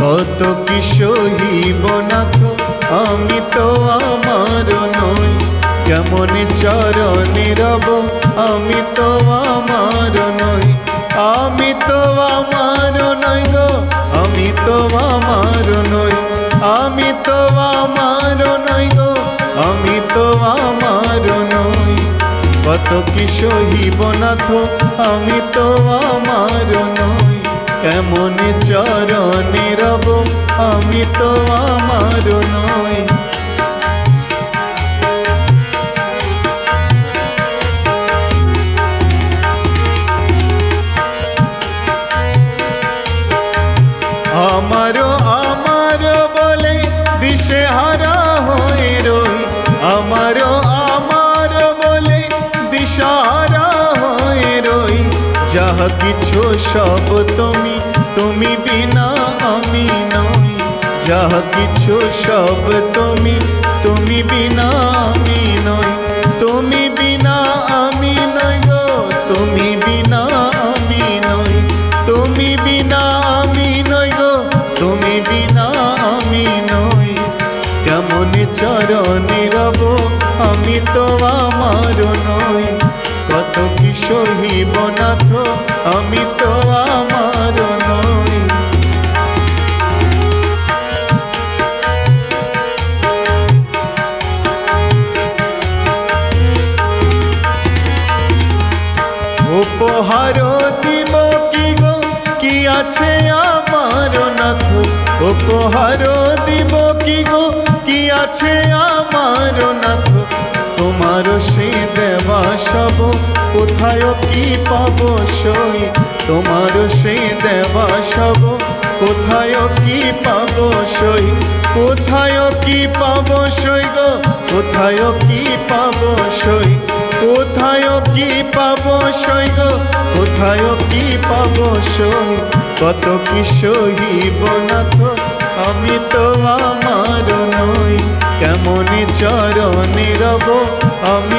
কত কি সহিব নাথ আমি তো আমার নই, কেমন চরণে রব আমি তো আমার নই, আমি তো আমার নই গো, আমি তো আমার নই, আমি তো আমার নই গো, আমি তো আমার নই। কত কি সহিব নাথ আমি তো আমার নই, কেমন চরণে রব আমি তো আমার নই। আমারো আমারো বলে দিশে হারা হয়ে রই, আমারো আমারো বলে দিশাহারা হয়ে রই। যাহা কিছু সব তুমি, তুমি বিনা আমি নই, যাহা কিছু সব তুমি, তুমি বিনা আমি নই, তুমি বিনা আমি নই গো, তুমি বিনা আমি নই, তুমি বিনা আমি নই গো, তুমি বিনা আমি নই। কেমন চরণে রব আমি তো আমার নই, কত কি সহিব নাথ আমি তো আমার নই। উপহার দিব কি গো কি আছে আমার নাথ, উপহার দিব কি গো কি আছে আমার নাথ। তোমার সে দেবা সব কোথায় কি পাব সই, তোমার সে দেবা সব কোথায় কি পাব সই, কোথায় কি পাব সই গো, কোথায় কি পাব সই, কোথায় কি পাব সই গো, কোথায় কি পাব সই। কত কি সহিব নাথ আমি তো আমার নই, কেমন চরণে রব আমি